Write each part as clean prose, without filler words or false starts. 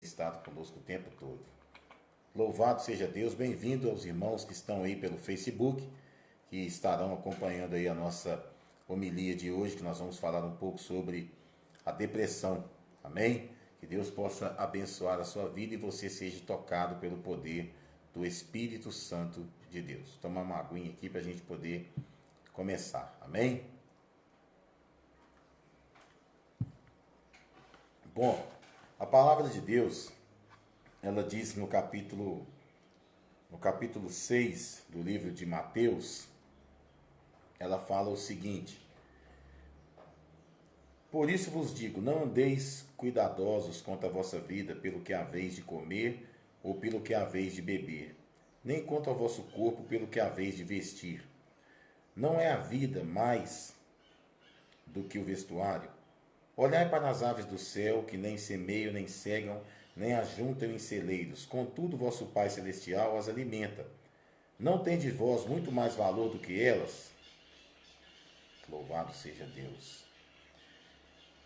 estado conosco o tempo todo. Louvado seja Deus, bem-vindo aos irmãos que estão aí pelo Facebook, que estarão acompanhando aí a nossa homilia de hoje, que nós vamos falar um pouco sobre a depressão. Amém? Que Deus possa abençoar a sua vida e você seja tocado pelo poder do Espírito Santo de Deus. Tomar uma aguinha aqui para a gente poder começar. Amém? Bom, a palavra de Deus, ela diz no capítulo 6 do livro de Mateus, ela fala o seguinte: por isso vos digo, não andeis cuidadosos quanto à vossa vida, pelo que haveis de comer ou pelo que haveis de beber, nem quanto ao vosso corpo, pelo que haveis de vestir. Não é a vida mais do que o vestuário? Olhai para as aves do céu, que nem semeiam, nem cegam, nem ajuntam em celeiros, contudo vosso Pai Celestial as alimenta. Não tendes vós muito mais valor do que elas? Louvado seja Deus.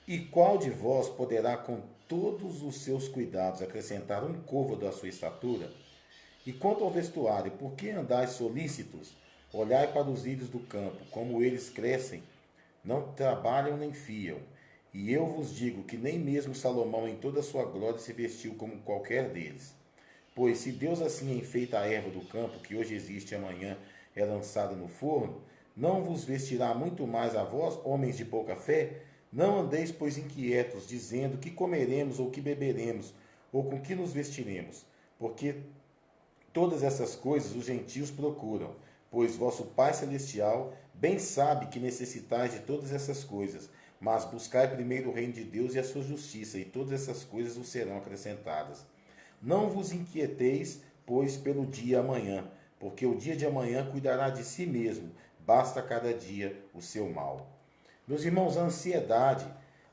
E qual de vós poderá, com todos os seus cuidados, acrescentar um côvado à sua estatura? E quanto ao vestuário, por que andais solícitos? Olhai para os lírios do campo, como eles crescem, não trabalham nem fiam. E eu vos digo que nem mesmo Salomão em toda a sua glória se vestiu como qualquer deles. Pois se Deus assim enfeita a erva do campo, que hoje existe e amanhã é lançada no forno, não vos vestirá muito mais a vós, homens de pouca fé? Não andeis, pois, inquietos, dizendo que comeremos ou que beberemos, ou com que nos vestiremos, porque todas essas coisas os gentios procuram, pois vosso Pai Celestial bem sabe que necessitais de todas essas coisas. Mas buscai primeiro o reino de Deus e a sua justiça, e todas essas coisas vos serão acrescentadas. Não vos inquieteis, pois, pelo dia amanhã, porque o dia de amanhã cuidará de si mesmo, basta cada dia o seu mal. Meus irmãos, a ansiedade,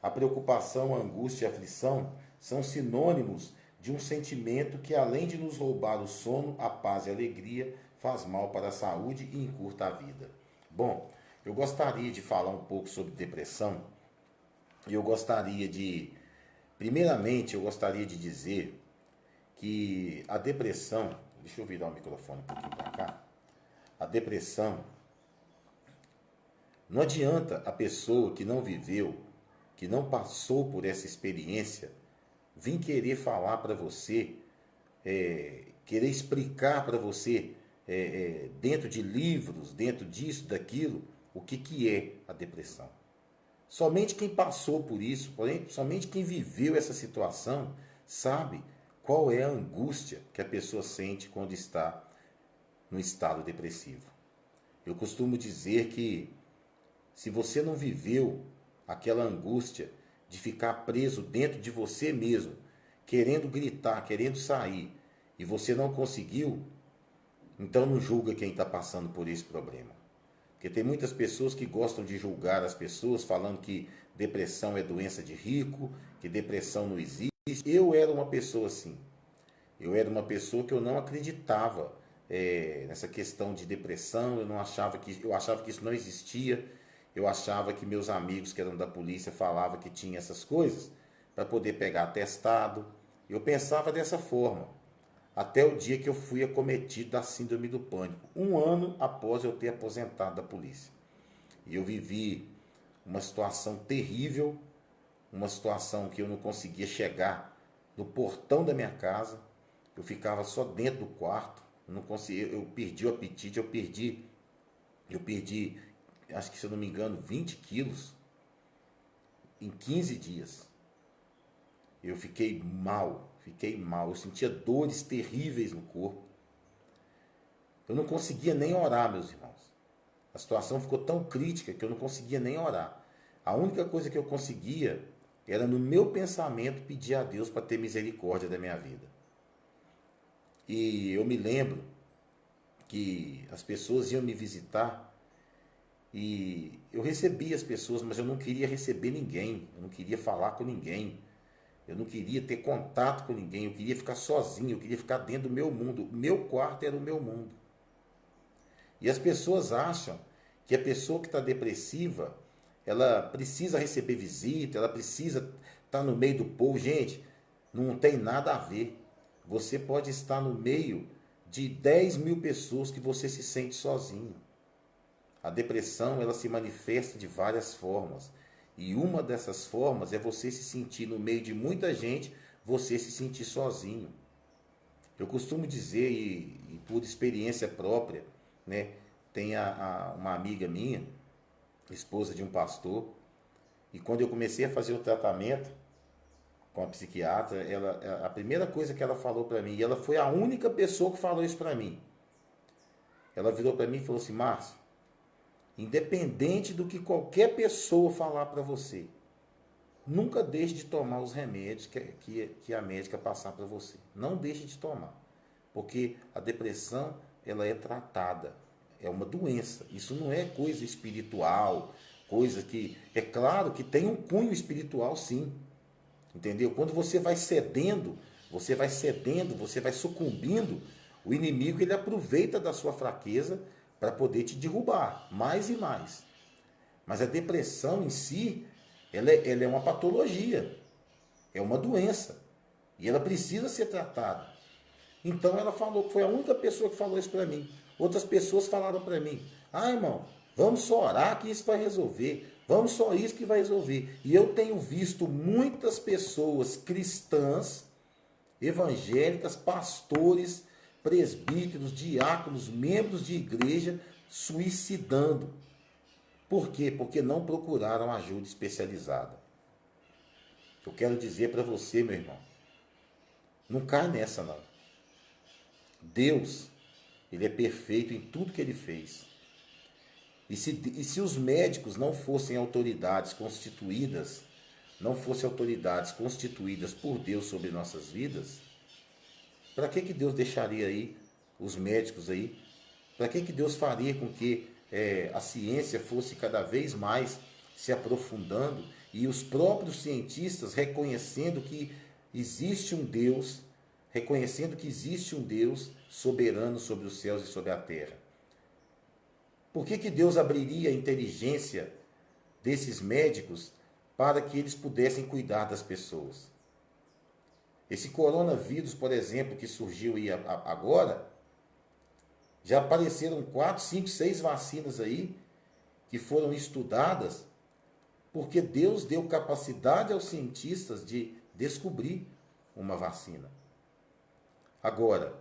a preocupação, a angústia e a aflição são sinônimos de um sentimento que, além de nos roubar o sono, a paz e a alegria, faz mal para a saúde e encurta a vida. Bom, eu gostaria de falar um pouco sobre depressão e primeiramente, eu gostaria de dizer que a depressão, deixa eu virar o microfone um pouquinho para cá, a depressão, não adianta a pessoa que não viveu, que não passou por essa experiência, vir querer falar para você, querer explicar para você, dentro de livros, dentro disso, daquilo, o que é a depressão. Somente quem passou por isso, porém, somente quem viveu essa situação, sabe qual é a angústia que a pessoa sente quando está no estado depressivo. Eu costumo dizer que se você não viveu aquela angústia de ficar preso dentro de você mesmo, querendo gritar, querendo sair, e você não conseguiu, então não julga quem está passando por esse problema. Porque tem muitas pessoas que gostam de julgar as pessoas, falando que depressão é doença de rico, que depressão não existe. Eu era uma pessoa assim. Eu era uma pessoa que eu não acreditava nessa questão de depressão. Eu achava que isso não existia. Eu achava que meus amigos que eram da polícia falavam que tinha essas coisas para poder pegar atestado. Eu pensava dessa forma. Até o dia que eu fui acometido da síndrome do pânico, um ano após eu ter aposentado da polícia. E eu vivi uma situação terrível, uma situação que eu não conseguia chegar no portão da minha casa, eu ficava só dentro do quarto, eu não conseguia, eu perdi o apetite, eu perdi, acho que se eu não me engano, 20 quilos em 15 dias. Eu fiquei mal, eu sentia dores terríveis no corpo. Eu não conseguia nem orar, meus irmãos. A situação ficou tão crítica que eu não conseguia nem orar. A única coisa que eu conseguia era, no meu pensamento, pedir a Deus para ter misericórdia da minha vida. E eu me lembro que as pessoas iam me visitar e eu recebia as pessoas, mas eu não queria receber ninguém, eu não queria falar com ninguém. Eu não queria ter contato com ninguém, eu queria ficar sozinho, eu queria ficar dentro do meu mundo. O meu quarto era o meu mundo. E as pessoas acham que a pessoa que está depressiva, ela precisa receber visita, ela precisa estar no meio do povo. Gente, Não tem nada a ver. Você pode estar no meio de 10 mil pessoas que você se sente sozinho. A depressão, ela se manifesta de várias formas. E uma dessas formas é você se sentir no meio de muita gente, você se sentir sozinho. Eu costumo dizer, e por experiência própria, né? Tem uma amiga minha, esposa de um pastor, e quando eu comecei a fazer o tratamento com a psiquiatra, a primeira coisa que ela falou para mim, e ela foi a única pessoa que falou isso para mim, ela virou para mim e falou assim: Márcio, independente do que qualquer pessoa falar para você, nunca deixe de tomar os remédios que a médica passar para você. Não deixe de tomar, porque a depressão, ela é tratada, é uma doença. Isso não é coisa espiritual, coisa que... É claro que tem um cunho espiritual, sim. Entendeu? Quando você vai cedendo, você vai sucumbindo, o inimigo, ele aproveita da sua fraqueza para poder te derrubar mais e mais. Mas a depressão em si, ela é uma patologia, é uma doença, e ela precisa ser tratada. Então ela falou, que foi a única pessoa que falou isso para mim. Outras pessoas falaram para mim: ah, irmão, vamos só orar que isso vai resolver, vamos só isso que vai resolver. E eu tenho visto muitas pessoas cristãs, evangélicas, pastores, presbíteros, diáconos, membros de igreja suicidando. Por quê? Porque não procuraram ajuda especializada. Eu quero dizer para você, meu irmão, não cai nessa não. Deus, ele é perfeito em tudo que ele fez. E se os médicos não fossem autoridades constituídas, por Deus sobre nossas vidas, para que Deus deixaria aí os médicos aí? Para que Deus faria com que a ciência fosse cada vez mais se aprofundando e os próprios cientistas reconhecendo que existe um Deus, soberano sobre os céus e sobre a terra? Por que Deus abriria a inteligência desses médicos para que eles pudessem cuidar das pessoas? Esse coronavírus, por exemplo, que surgiu aí agora, já apareceram 4, 5, 6 vacinas aí que foram estudadas, porque Deus deu capacidade aos cientistas de descobrir uma vacina. Agora,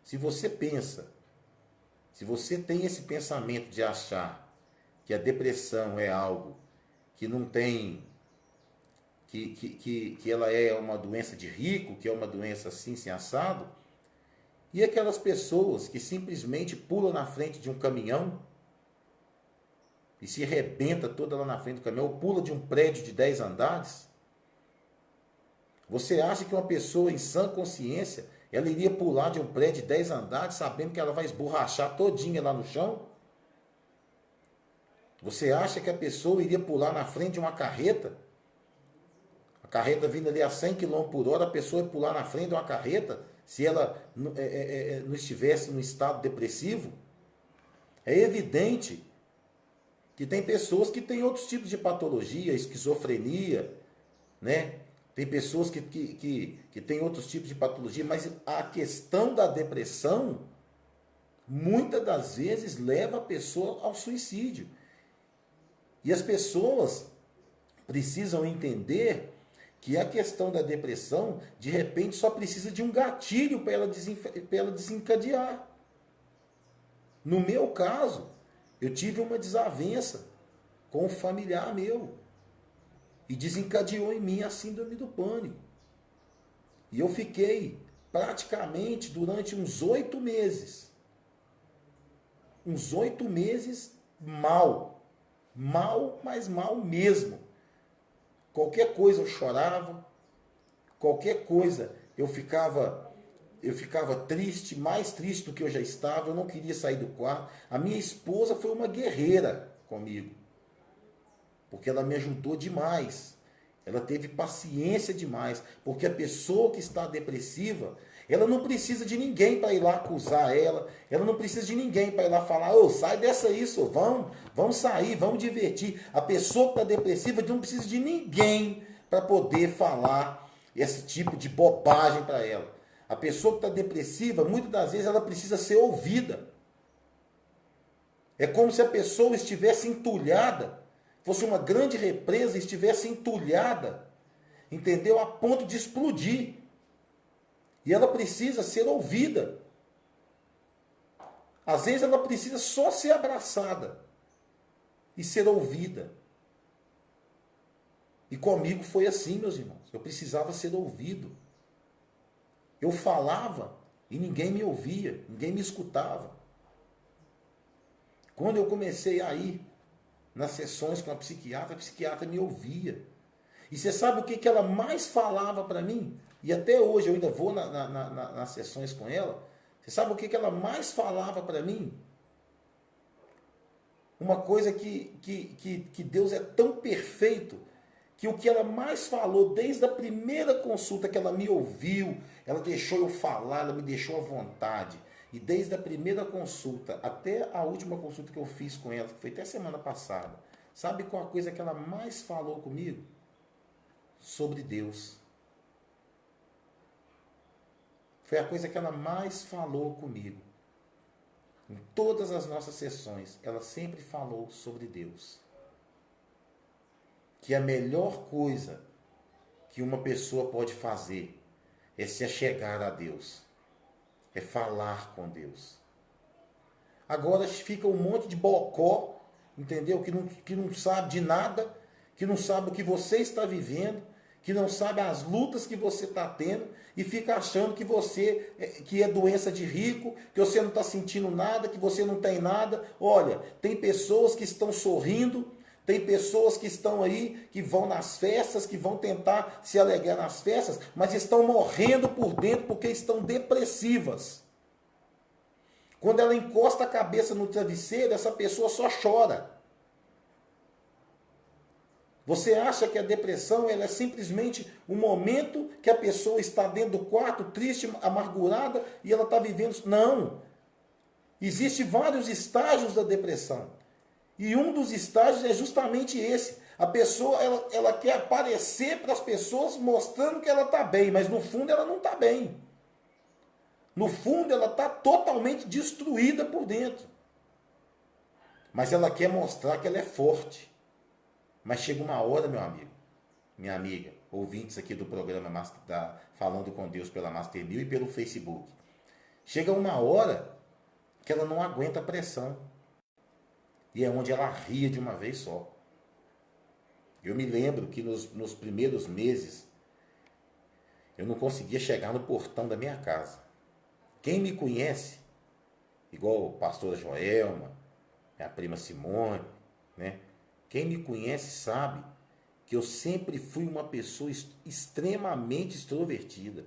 se você tem esse pensamento de achar que a depressão é algo que não tem, que ela é uma doença de rico, que é uma doença assim, sem assado, e aquelas pessoas que simplesmente pulam na frente de um caminhão e se arrebenta toda lá na frente do caminhão, ou pula de um prédio de 10 andares, você acha que uma pessoa em sã consciência, ela iria pular de um prédio de 10 andares sabendo que ela vai esborrachar todinha lá no chão? Você acha que a pessoa iria pular na frente de uma carreta? A carreta vindo ali a 100 km por hora, a pessoa ia pular na frente de uma carreta se ela não estivesse num estado depressivo? É evidente que tem pessoas que têm outros tipos de patologia, esquizofrenia, né? Tem pessoas que têm outros tipos de patologia, mas a questão da depressão, muitas das vezes, leva a pessoa ao suicídio. E as pessoas precisam entender que a questão da depressão, de repente, só precisa de um gatilho para ela desencadear. No meu caso, eu tive uma desavença com um familiar meu. E desencadeou em mim a síndrome do pânico. E eu fiquei praticamente durante uns 8 meses. Uns 8 meses mal. Mal, mas mal mesmo. Qualquer coisa eu chorava. Qualquer coisa eu ficava triste, mais triste do que eu já estava. Eu não queria sair do quarto. A minha esposa foi uma guerreira comigo, porque ela me ajudou demais. Ela teve paciência demais, porque a pessoa que está depressiva, ela não precisa de ninguém para ir lá acusar ela não precisa de ninguém para ir lá falar: ô, sai dessa isso, vamos sair, vamos divertir. A pessoa que está depressiva não precisa de ninguém para poder falar esse tipo de bobagem para ela. A pessoa que está depressiva, muitas das vezes, ela precisa ser ouvida. É como se a pessoa estivesse entulhada, fosse uma grande represa e estivesse entulhada, entendeu? A ponto de explodir. E ela precisa ser ouvida. Às vezes ela precisa só ser abraçada e ser ouvida. E comigo foi assim, meus irmãos. Eu precisava ser ouvido. Eu falava e ninguém me ouvia, ninguém me escutava. Quando eu comecei a ir nas sessões com a psiquiatra me ouvia. E você sabe o que ela mais falava para mim? E até hoje eu ainda vou nas sessões com ela. Você sabe o que ela mais falava para mim? Uma coisa que Deus é tão perfeito, que o que ela mais falou, desde a primeira consulta que ela me ouviu, ela deixou eu falar, ela me deixou à vontade. E desde a primeira consulta até a última consulta que eu fiz com ela, que foi até semana passada, sabe qual a coisa que ela mais falou comigo? Sobre Deus. Foi a coisa que ela mais falou comigo. Em todas as nossas sessões, ela sempre falou sobre Deus. Que a melhor coisa que uma pessoa pode fazer é se achegar a Deus. É falar com Deus. Agora fica um monte de bocó, entendeu? Que não sabe de nada, que não sabe o que você está vivendo, que não sabe as lutas que você está tendo e fica achando que você que é doença de rico, que você não está sentindo nada, que você não tem nada. Olha, tem pessoas que estão sorrindo, tem pessoas que estão aí, que vão nas festas, que vão tentar se alegrar nas festas, mas estão morrendo por dentro porque estão depressivas. Quando ela encosta a cabeça no travesseiro, essa pessoa só chora. Você acha que a depressão ela é simplesmente um momento que a pessoa está dentro do quarto, triste, amargurada, e ela está vivendo... Não. Existem vários estágios da depressão. E um dos estágios é justamente esse. A pessoa ela quer aparecer para as pessoas mostrando que ela está bem, mas no fundo ela não está bem. No fundo, ela está totalmente destruída por dentro. Mas ela quer mostrar que ela é forte. Mas chega uma hora, meu amigo, minha amiga, ouvintes aqui do programa Falando com Deus pela Master 1000 e pelo Facebook. Chega uma hora que ela não aguenta a pressão. E é onde ela ria de uma vez só. Eu me lembro que nos primeiros meses, eu não conseguia chegar no portão da minha casa. Quem me conhece, igual a pastora Joelma, a prima Simone, né? Quem me conhece sabe que eu sempre fui uma pessoa extremamente extrovertida.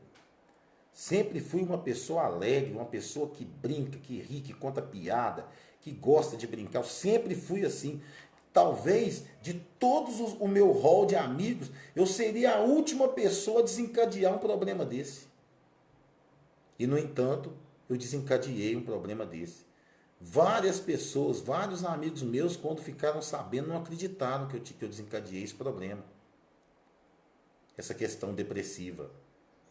Sempre fui uma pessoa alegre, uma pessoa que brinca, que ri, que conta piada, que gosta de brincar. Eu sempre fui assim. Talvez de todos o meu rol de amigos, eu seria a última pessoa a desencadear um problema desse. E, no entanto, eu desencadeei um problema desse. Várias pessoas, vários amigos meus, quando ficaram sabendo, não acreditaram que eu desencadeei esse problema. Essa questão depressiva.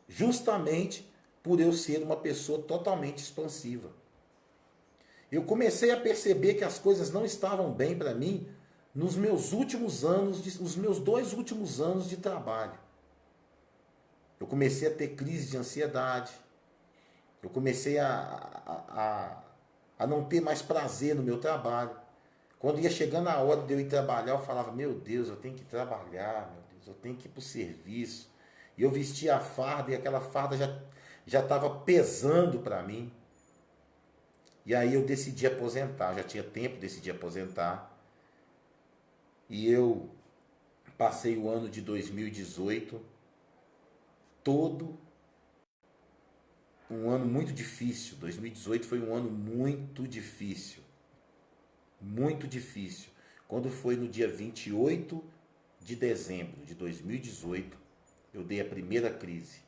Justamente por eu ser uma pessoa totalmente expansiva. Eu comecei a perceber que as coisas não estavam bem para mim nos meus últimos anos, os meus 2 últimos anos de trabalho. Eu comecei a ter crise de ansiedade. Eu comecei a não ter mais prazer no meu trabalho. Quando ia chegando a hora de eu ir trabalhar, eu falava, meu Deus, eu tenho que trabalhar, meu Deus, eu tenho que ir para o serviço. E eu vestia a farda e aquela farda já estava pesando para mim. E aí eu decidi aposentar, já tinha tempo, decidi aposentar. E eu passei o ano de 2018 todo um ano muito difícil. 2018 foi um ano muito difícil. Muito difícil. Quando foi no dia 28 de dezembro de 2018, eu dei a primeira crise.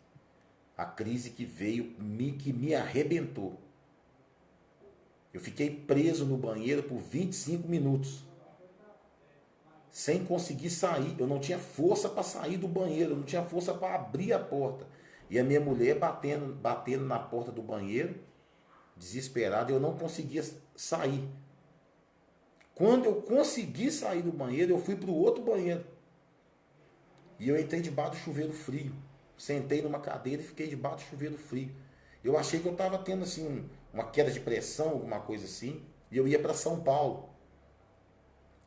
A crise que veio, que me arrebentou. Eu fiquei preso no banheiro por 25 minutos. sem conseguir sair. Eu não tinha força para sair do banheiro, eu não tinha força para abrir a porta. E a minha mulher batendo na porta do banheiro, desesperada, eu não conseguia sair. Quando eu consegui sair do banheiro, eu fui para o outro banheiro. E eu entrei debaixo do chuveiro frio. Sentei numa cadeira e fiquei debaixo do chuveiro frio. Eu achei que eu estava tendo assim uma queda de pressão, alguma coisa assim. E eu ia para São Paulo.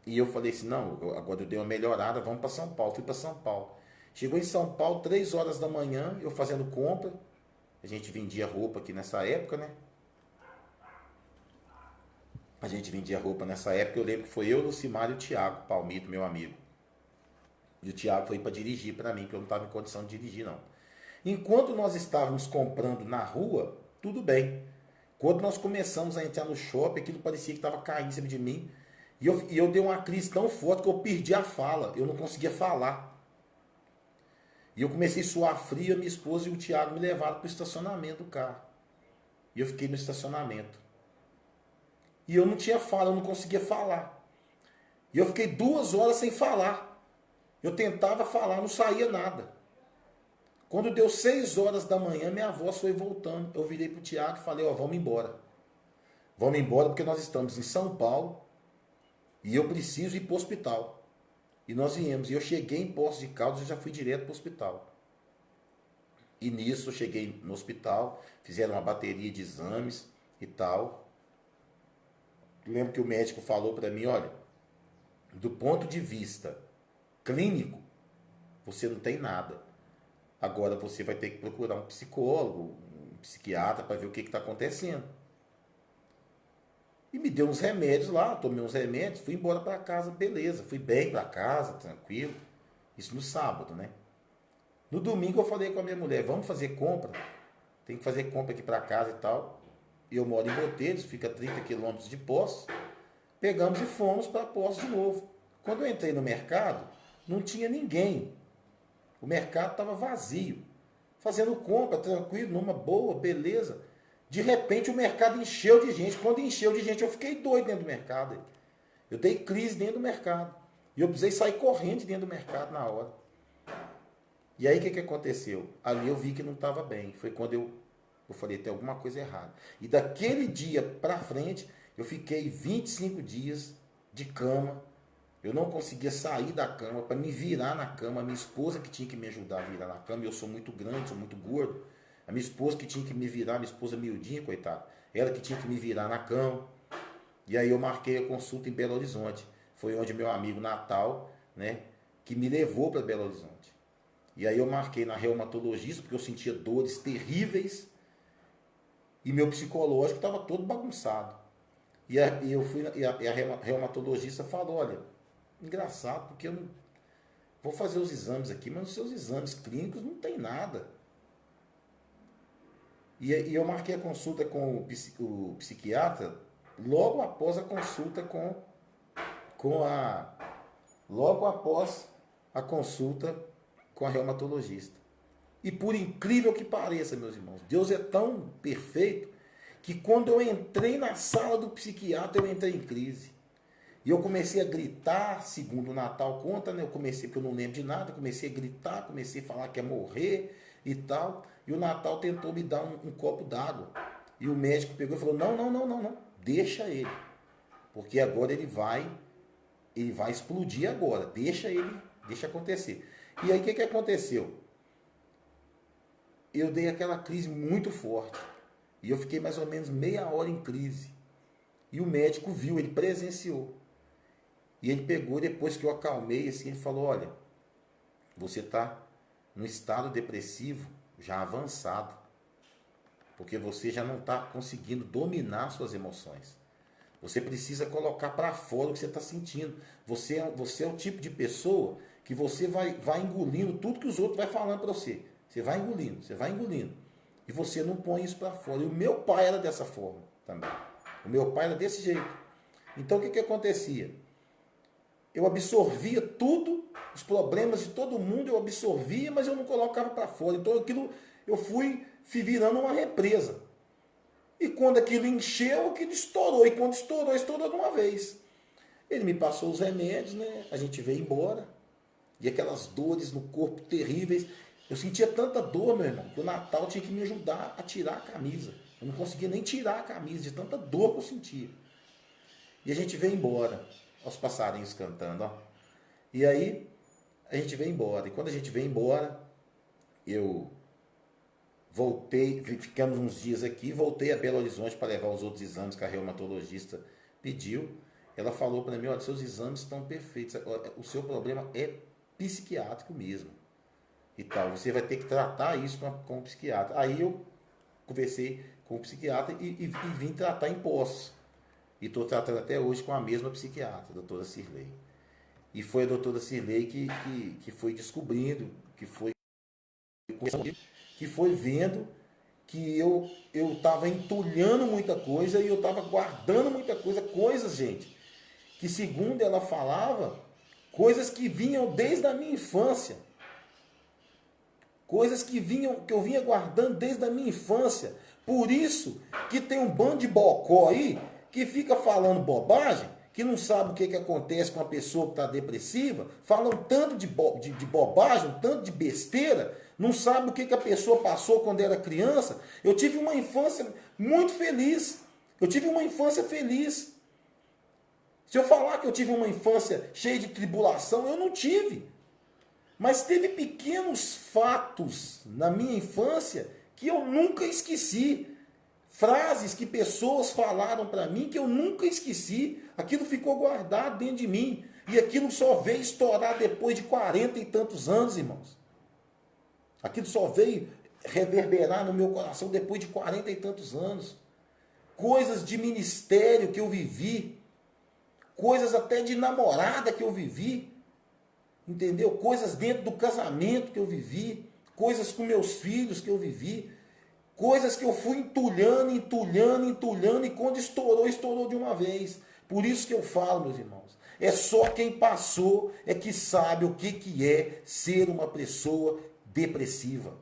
E eu falei assim, não, agora eu dei uma melhorada, vamos para São Paulo. Fui para São Paulo. Chegou em São Paulo, 3 horas da manhã, eu fazendo compra. A gente vendia roupa aqui nessa época, né? A gente vendia roupa nessa época. Eu lembro que foi eu, Lucimar e o Thiago Palmito, meu amigo. E o Thiago foi para dirigir para mim, porque eu não estava em condição de dirigir, não. Enquanto nós estávamos comprando na rua, tudo bem. Quando nós começamos a entrar no shopping, aquilo parecia que estava caindo em cima de mim. E eu dei uma crise tão forte que eu perdi a fala. Eu não conseguia falar. E eu comecei a suar frio, a minha esposa e o Thiago me levaram para o estacionamento do carro. E eu fiquei no estacionamento. E eu não tinha fala, eu não conseguia falar. E eu fiquei 2 horas sem falar. Eu tentava falar, não saía nada. Quando deu 6 horas da manhã, minha voz foi voltando. Eu virei para o Thiago e falei, ó, vamos embora. Vamos embora porque nós estamos em São Paulo e eu preciso ir para o hospital. E nós viemos. E eu cheguei em Poços de Caldas e já fui direto para o hospital. E nisso eu cheguei no hospital, fizeram uma bateria de exames e tal. Lembro que o médico falou para mim, olha, do ponto de vista clínico, você não tem nada. Agora você vai ter que procurar um psicólogo, um psiquiatra para ver o que está acontecendo. E me deu uns remédios lá, tomei uns remédios, fui embora para casa, beleza. Fui bem para casa, tranquilo. Isso no sábado, né? No domingo eu falei com a minha mulher, vamos fazer compra. Tem que fazer compra aqui para casa e tal. E eu moro em Botelhos, fica a 30 quilômetros de Poços. Pegamos e fomos para Poços de novo. Quando eu entrei no mercado, não tinha ninguém. O mercado estava vazio. Fazendo compra, tranquilo, numa boa, beleza. De repente o mercado encheu de gente. Quando encheu de gente, eu fiquei doido dentro do mercado. Eu dei crise dentro do mercado. E eu precisei sair correndo dentro do mercado na hora. E aí o que aconteceu? Ali eu vi que não estava bem. Foi quando eu falei, tem alguma coisa errada. E daquele dia para frente, eu fiquei 25 dias de cama. Eu não conseguia sair da cama para me virar na cama. A minha esposa que tinha que me ajudar a virar na cama. Eu sou muito grande, sou muito gordo. A minha esposa que tinha que me virar, minha esposa miudinha, coitada. Ela que tinha que me virar na cama. E aí eu marquei a consulta em Belo Horizonte. Foi onde meu amigo Natal, né, que me levou para Belo Horizonte. E aí eu marquei na reumatologista, porque eu sentia dores terríveis. E meu psicológico estava todo bagunçado. E a reumatologista falou, olha, engraçado, porque eu não vou fazer os exames aqui, mas nos seus exames clínicos não tem nada. E eu marquei a consulta com o psiquiatra logo após a consulta logo após a consulta com a reumatologista. E por incrível que pareça, meus irmãos, Deus é tão perfeito que quando eu entrei na sala do psiquiatra, eu entrei em crise. E eu comecei a gritar, segundo o Natal conta, né? Eu comecei, porque eu não lembro de nada, comecei a gritar, comecei a falar que ia morrer e tal. E o Natal tentou me dar um copo d'água. E o médico pegou e falou, não, deixa ele. Porque agora ele vai explodir agora, deixa acontecer. E aí o que aconteceu? Eu dei aquela crise muito forte. E eu fiquei mais ou menos meia hora em crise. E o médico viu, ele presenciou. E ele pegou, depois que eu acalmei, assim, ele falou, olha, você está num estado depressivo já avançado. Porque você já não está conseguindo dominar suas emoções. Você precisa colocar para fora o que você está sentindo. Você é o tipo de pessoa que você vai engolindo tudo que os outros vão falando para você. Você vai engolindo. E você não põe isso para fora. E o meu pai era dessa forma também. O meu pai era desse jeito. Então o que acontecia? Eu absorvia tudo, os problemas de todo mundo eu absorvia, mas eu não colocava para fora. Então aquilo eu fui virando uma represa. E quando aquilo encheu, aquilo estourou. E quando estourou de uma vez. Ele me passou os remédios, né? A gente veio embora. E aquelas dores no corpo terríveis. Eu sentia tanta dor, meu irmão, que o Natal tinha que me ajudar a tirar a camisa. Eu não conseguia nem tirar a camisa de tanta dor que eu sentia. E a gente veio embora. Olha os passarinhos cantando, ó. E aí, a gente veio embora. E quando a gente veio embora, eu voltei, ficamos uns dias aqui, voltei a Belo Horizonte para levar os outros exames que a reumatologista pediu. Ela falou para mim, olha, seus exames estão perfeitos, o seu problema é psiquiátrico mesmo. E tal, você vai ter que tratar isso com o psiquiatra. Aí eu conversei com o psiquiatra e vim tratar em Poços. E estou tratando até hoje com a mesma psiquiatra, a doutora Cirlei. E foi a doutora Cirlei que foi descobrindo, que foi vendo que eu estava entulhando muita coisa e eu estava guardando muita coisa. Coisas, gente, que segundo ela falava, coisas que vinham desde a minha infância. Coisas que eu vinha guardando desde a minha infância. Por isso que tem um bando de bocó aí que fica falando bobagem, que não sabe o que acontece com a pessoa que está depressiva, falam tanto de bobagem, tanto de besteira, não sabe o que a pessoa passou quando era criança. Eu tive uma infância muito feliz. Eu tive uma infância feliz. Se eu falar que eu tive uma infância cheia de tribulação, eu não tive. Mas teve pequenos fatos na minha infância que eu nunca esqueci. Frases que pessoas falaram para mim que eu nunca esqueci. Aquilo ficou guardado dentro de mim. E aquilo só veio estourar depois de 40 e tantos anos, irmãos. Aquilo só veio reverberar no meu coração depois de 40 e tantos anos. Coisas de ministério que eu vivi. Coisas até de namorada que eu vivi. Entendeu? Coisas dentro do casamento que eu vivi, coisas com meus filhos que eu vivi, coisas que eu fui entulhando, e quando estourou, estourou de uma vez. Por isso que eu falo, meus irmãos, é só quem passou é que sabe o que é ser uma pessoa depressiva.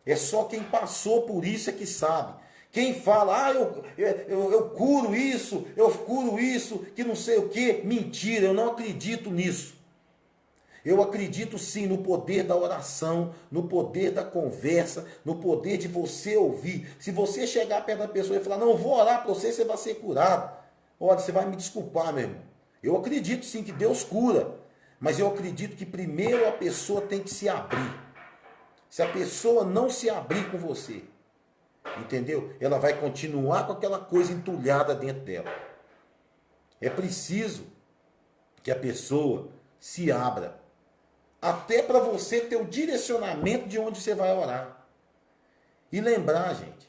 É só quem passou por isso é que sabe. Quem fala, eu curo isso, que não sei o que, mentira, eu não acredito nisso. Eu acredito sim no poder da oração, no poder da conversa, no poder de você ouvir. Se você chegar perto da pessoa e falar, não, eu vou orar para você, você vai ser curado. Olha, você vai me desculpar, meu irmão. Eu acredito sim que Deus cura, mas eu acredito que primeiro a pessoa tem que se abrir. Se a pessoa não se abrir com você, entendeu? Ela vai continuar com aquela coisa entulhada dentro dela. É preciso que a pessoa se abra. Até para você ter o direcionamento de onde você vai orar. E lembrar, gente,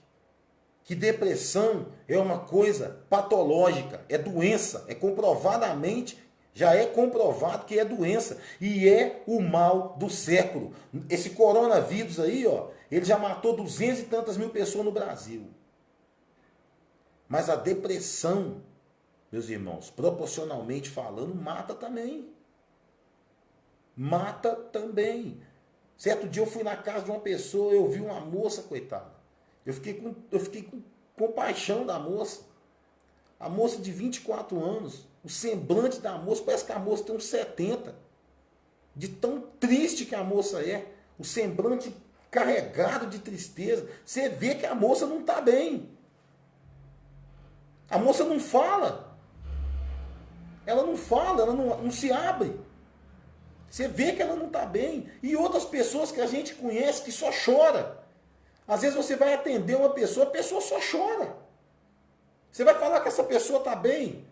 que depressão é uma coisa patológica, é doença, é comprovadamente, já é comprovado que é doença. E é o mal do século. Esse coronavírus aí, ó, ele já matou 200 e tantas mil pessoas no Brasil. Mas a depressão, meus irmãos, proporcionalmente falando, mata também. Mata também. Certo dia eu fui na casa de uma pessoa, eu vi uma moça, coitada. Eu fiquei com compaixão da moça. A moça de 24 anos. O semblante da moça, parece que a moça tem uns 70. De tão triste que a moça é. O semblante carregado de tristeza. Você vê que a moça não está bem. A moça não fala. Ela não fala, ela não se abre. Você vê que ela não está bem. E outras pessoas que a gente conhece que só chora. Às vezes você vai atender uma pessoa, a pessoa só chora. Você vai falar que essa pessoa está bem.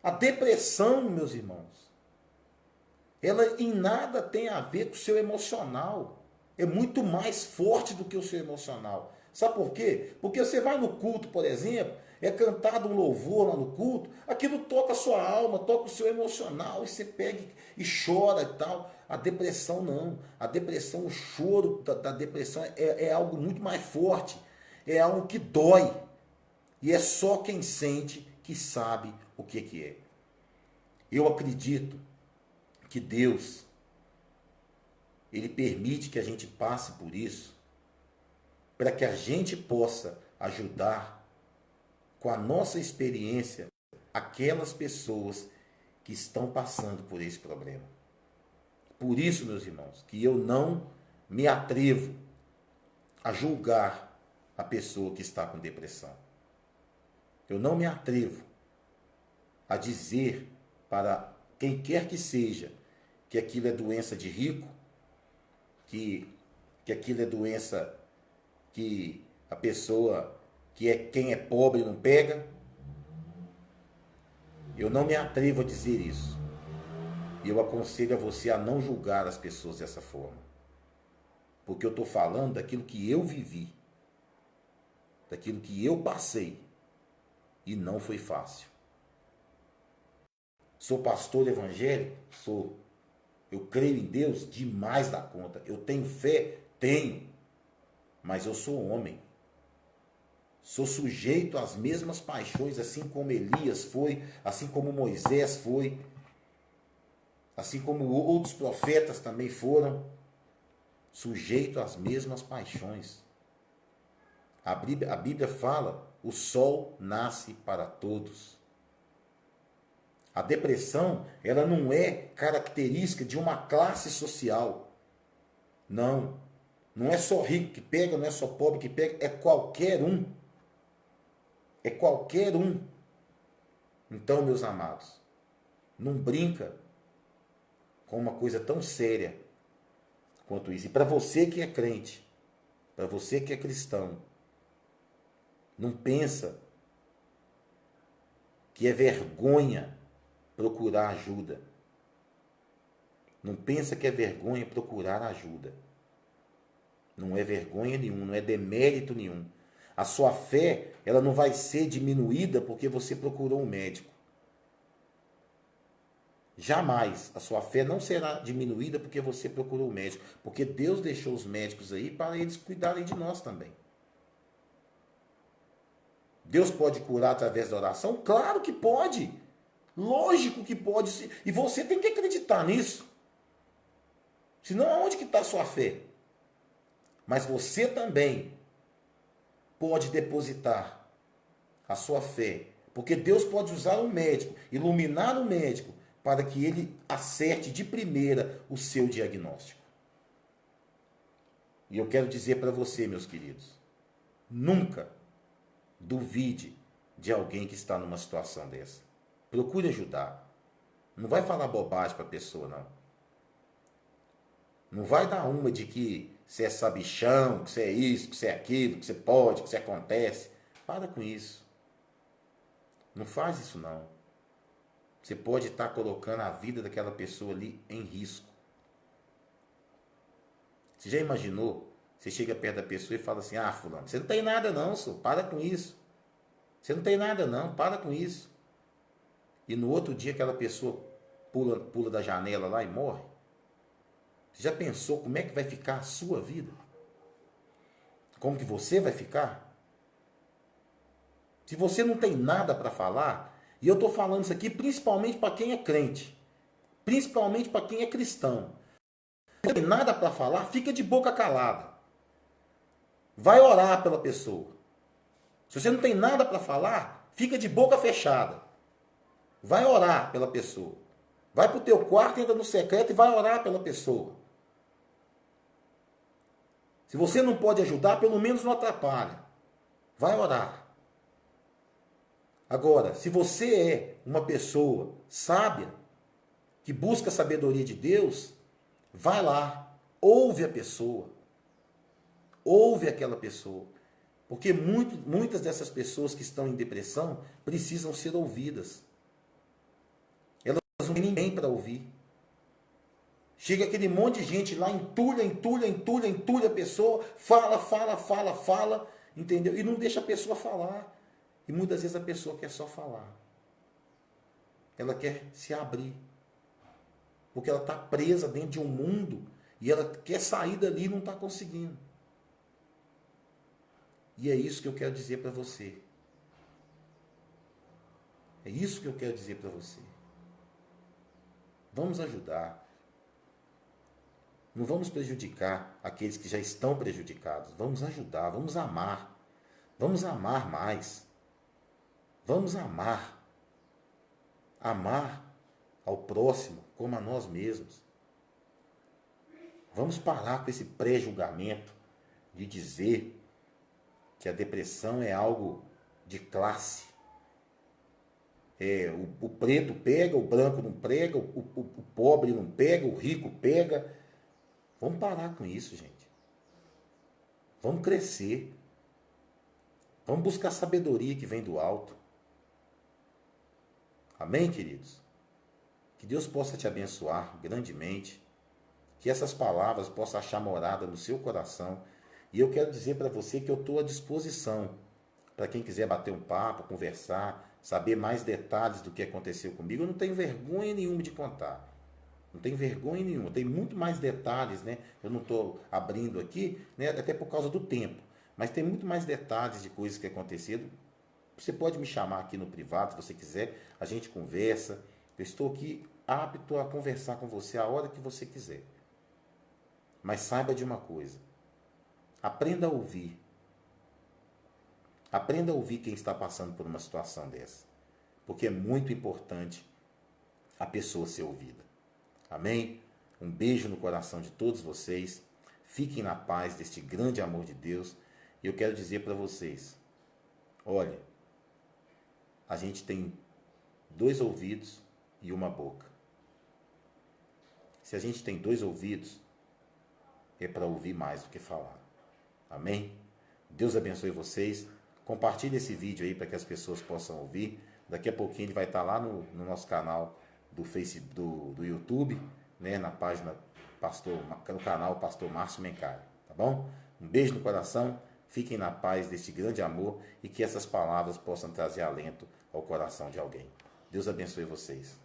A depressão, meus irmãos, ela em nada tem a ver com o seu emocional. É muito mais forte do que o seu emocional. Sabe por quê? Porque você vai no culto, por exemplo, é cantado um louvor lá no culto, aquilo toca a sua alma, toca o seu emocional, e você pega e chora e tal. A depressão não. A depressão, o choro da depressão é algo muito mais forte. É algo que dói. E é só quem sente que sabe o que é. Eu acredito que Deus, Ele permite que a gente passe por isso, para que a gente possa ajudar com a nossa experiência aquelas pessoas que estão passando por esse problema. Por isso, meus irmãos, que eu não me atrevo a julgar a pessoa que está com depressão. Eu não me atrevo a dizer para quem quer que seja que aquilo é doença de rico, que aquilo é doença que a pessoa, quem é pobre não pega. Eu não me atrevo a dizer isso. E eu aconselho a você a não julgar as pessoas dessa forma. Porque eu estou falando daquilo que eu vivi, daquilo que eu passei, e não foi fácil. Sou pastor evangélico? Sou. Eu creio em Deus demais da conta. Eu tenho fé? Tenho. Mas eu sou homem. Sou sujeito às mesmas paixões, assim como Elias foi, assim como Moisés foi, assim como outros profetas também foram. Sujeito às mesmas paixões. A Bíblia fala, o sol nasce para todos. A depressão, ela não é característica de uma classe social. Não. Não é só rico que pega, não é só pobre que pega, é qualquer um. É qualquer um. Então, meus amados, não brinca com uma coisa tão séria quanto isso. E para você que é crente, para você que é cristão, não pensa que é vergonha procurar ajuda. Não pensa que é vergonha procurar ajuda. Não é vergonha nenhuma, não é demérito nenhum. A sua fé, ela não vai ser diminuída porque você procurou um médico. Jamais a sua fé não será diminuída porque você procurou um médico. Porque Deus deixou os médicos aí para eles cuidarem de nós também. Deus pode curar através da oração? Claro que pode. Lógico que pode. E você tem que acreditar nisso. Senão, aonde que está a sua fé? Mas você também pode depositar a sua fé. Porque Deus pode usar um médico, iluminar o médico, para que ele acerte de primeira o seu diagnóstico. E eu quero dizer para você, meus queridos, nunca duvide de alguém que está numa situação dessa. Procure ajudar. Não vai falar bobagem para a pessoa, não. Não vai dar uma de que você é sabichão, que você é isso, que você é aquilo, que você pode, que você acontece. Para com isso. Não faz isso, não. Você pode estar colocando a vida daquela pessoa ali em risco. Você já imaginou? Você chega perto da pessoa e fala assim, ah, fulano, você não tem nada não, senhor, para com isso. Você não tem nada não, para com isso. E no outro dia aquela pessoa pula da janela lá e morre. Você já pensou como é que vai ficar a sua vida? Como que você vai ficar? Se você não tem nada para falar, e eu estou falando isso aqui principalmente para quem é crente, principalmente para quem é cristão. Se não tem nada para falar, fica de boca calada. Vai orar pela pessoa. Se você não tem nada para falar, fica de boca fechada. Vai orar pela pessoa. Vai para o teu quarto, entra no secreto e vai orar pela pessoa. Se você não pode ajudar, pelo menos não atrapalha. Vai orar. Agora, se você é uma pessoa sábia, que busca a sabedoria de Deus, vai lá, ouve a pessoa. Ouve aquela pessoa. Porque muitas dessas pessoas que estão em depressão precisam ser ouvidas. Elas não têm ninguém para ouvir. Chega aquele monte de gente lá, entulha a pessoa, fala, entendeu? E não deixa a pessoa falar. E muitas vezes a pessoa quer só falar. Ela quer se abrir. Porque ela está presa dentro de um mundo e ela quer sair dali e não está conseguindo. E é isso que eu quero dizer para você. É isso que eu quero dizer para você. Vamos ajudar. Não vamos prejudicar aqueles que já estão prejudicados. Vamos ajudar, vamos amar. Vamos amar mais. Vamos amar. amar ao próximo como a nós mesmos. Vamos parar com esse pré-julgamento de dizer que a depressão é algo de classe. O preto pega, o branco não pega, o pobre não pega, o rico pega. Vamos parar com isso, gente. Vamos crescer. Vamos buscar a sabedoria que vem do alto. Amém, queridos? Que Deus possa te abençoar grandemente. Que essas palavras possam achar morada no seu coração. E eu quero dizer para você que eu estou à disposição para quem quiser bater um papo, conversar, saber mais detalhes do que aconteceu comigo. Eu não tenho vergonha nenhuma de contar. Não tenho vergonha nenhuma. Tem muito mais detalhes, né? Eu não estou abrindo aqui, né? Até por causa do tempo. Mas tem muito mais detalhes de coisas que aconteceram. Você pode me chamar aqui no privado, se você quiser. A gente conversa. Eu estou aqui apto a conversar com você a hora que você quiser. Mas saiba de uma coisa. Aprenda a ouvir. Aprenda a ouvir quem está passando por uma situação dessa. Porque é muito importante a pessoa ser ouvida. Amém? Um beijo no coração de todos vocês. Fiquem na paz deste grande amor de Deus. E eu quero dizer para vocês, olha, a gente tem 2 ouvidos e uma boca. Se a gente tem 2 ouvidos, é para ouvir mais do que falar. Amém? Deus abençoe vocês. Compartilhe esse vídeo aí para que as pessoas possam ouvir. Daqui a pouquinho ele vai estar lá no nosso canal do Facebook, do YouTube, né, na página no canal Pastor Márcio Mencari, tá bom? Um beijo no coração. Fiquem na paz deste grande amor e que essas palavras possam trazer alento ao coração de alguém. Deus abençoe vocês.